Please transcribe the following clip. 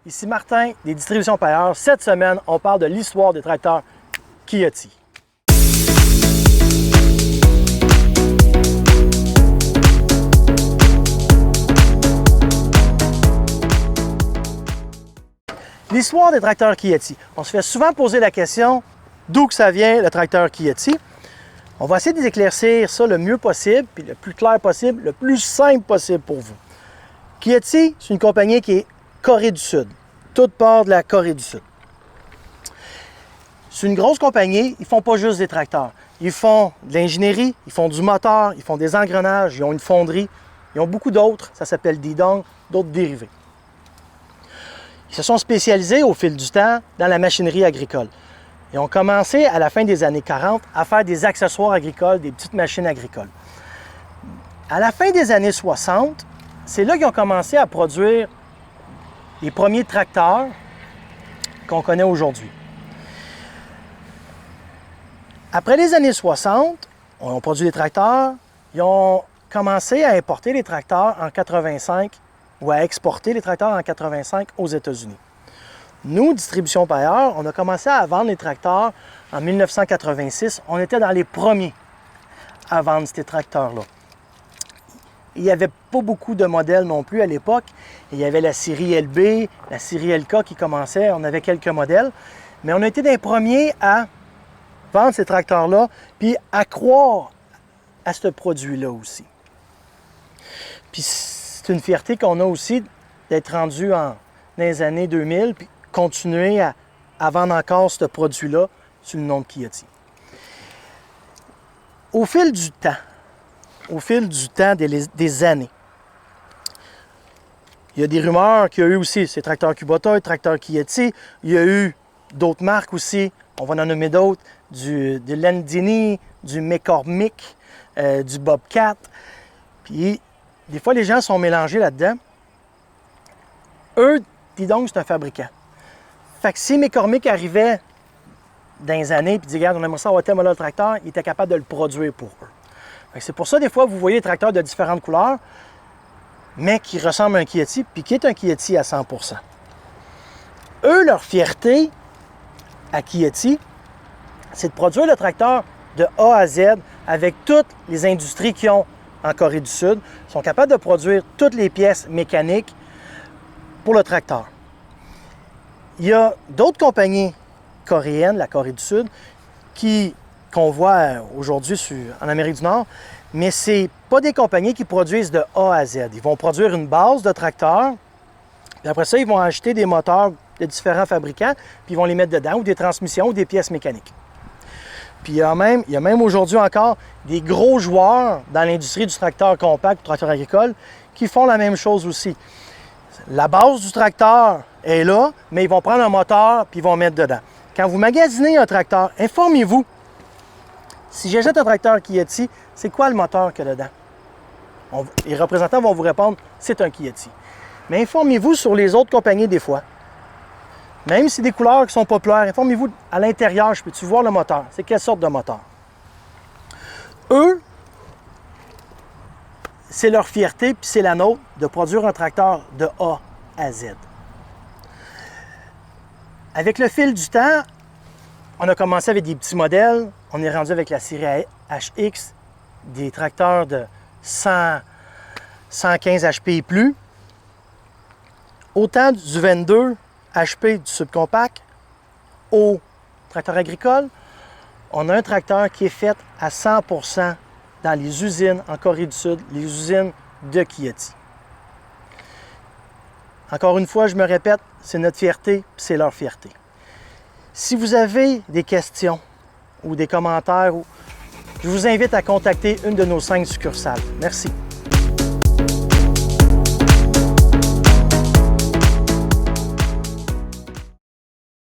Ici Martin des Distributions Payeur. Cette semaine, on parle de l'histoire des tracteurs Kioti. L'histoire des tracteurs Kioti. On se fait souvent poser la question d'où que ça vient le tracteur Kioti. On va essayer d'éclaircir ça le mieux possible, puis le plus clair possible, le plus simple possible pour vous. Kioti, c'est une compagnie qui est Corée du Sud. Toute part de la Corée du Sud. C'est une grosse compagnie, ils ne font pas juste des tracteurs. Ils font de l'ingénierie, ils font du moteur, ils font des engrenages, ils ont une fonderie, ils ont beaucoup d'autres, ça s'appelle Didong, d'autres dérivés. Ils se sont spécialisés au fil du temps dans la machinerie agricole. Ils ont commencé à la fin des années 40 à faire des accessoires agricoles, des petites machines agricoles. À la fin des années 60, c'est là qu'ils ont commencé à produire les premiers tracteurs qu'on connaît aujourd'hui. Après les années 60, on a produit des tracteurs, ils ont commencé à importer les tracteurs en 85 ou à exporter les tracteurs en 85 aux États-Unis. Nous, Distribution Payeur, on a commencé à vendre les tracteurs en 1986. On était dans les premiers à vendre ces tracteurs-là. Il n'y avait pas beaucoup de modèles non plus à l'époque. Il y avait la série LB, la série LK qui commençait. On avait quelques modèles. Mais on a été des premiers à vendre ces tracteurs-là puis à croire à ce produit-là aussi. Puis c'est une fierté qu'on a aussi d'être rendu dans les années 2000 puis continuer à vendre encore ce produit-là sous le nom de Kioti. Au fil du temps, des années, il y a des rumeurs qu'il y a eu aussi ces tracteurs Kubota, les tracteurs Kioti. Il y a eu d'autres marques aussi. On va en nommer d'autres. Du Landini, du McCormick, du Bobcat. Puis, des fois, les gens sont mélangés là-dedans. Eux, Didong, c'est un fabricant. Fait que si McCormick arrivait dans les années et disait, regarde, on aimerait ça avoir tel modèle de tracteur, il était capable de le produire pour eux. C'est pour ça, des fois, vous voyez des tracteurs de différentes couleurs, mais qui ressemblent à un Kioti, puis qui est un Kioti à 100%. Eux, leur fierté à Kioti, c'est de produire le tracteur de A à Z avec toutes les industries qu'ils ont en Corée du Sud. Ils sont capables de produire toutes les pièces mécaniques pour le tracteur. Il y a d'autres compagnies coréennes, la Corée du Sud, qu'on voit aujourd'hui en Amérique du Nord, mais ce n'est pas des compagnies qui produisent de A à Z. Ils vont produire une base de tracteurs, puis après ça, ils vont acheter des moteurs de différents fabricants, puis ils vont les mettre dedans, ou des transmissions, ou des pièces mécaniques. Puis il y a même aujourd'hui encore des gros joueurs dans l'industrie du tracteur compact, du tracteur agricole, qui font la même chose aussi. La base du tracteur est là, mais ils vont prendre un moteur puis ils vont mettre dedans. Quand vous magasinez un tracteur, informez-vous. Si j'achète un tracteur Kioti, c'est quoi le moteur qu'il y a dedans? Les représentants vont vous répondre, c'est un Kioti. Mais informez-vous sur les autres compagnies des fois. Même si c'est des couleurs qui sont populaires, informez-vous à l'intérieur, je peux-tu voir le moteur? C'est quelle sorte de moteur? Eux, c'est leur fierté, puis c'est la nôtre, de produire un tracteur de A à Z. Avec le fil du temps, on a commencé avec des petits modèles. On est rendu avec la série HX, des tracteurs de 115 HP et plus. Autant du 22 HP du subcompact au tracteur agricole, on a un tracteur qui est fait à 100% dans les usines en Corée du Sud, les usines de Kioti. Encore une fois, je me répète, c'est notre fierté, c'est leur fierté. Si vous avez des questions ou des commentaires, je vous invite à contacter une de nos 5 succursales. Merci.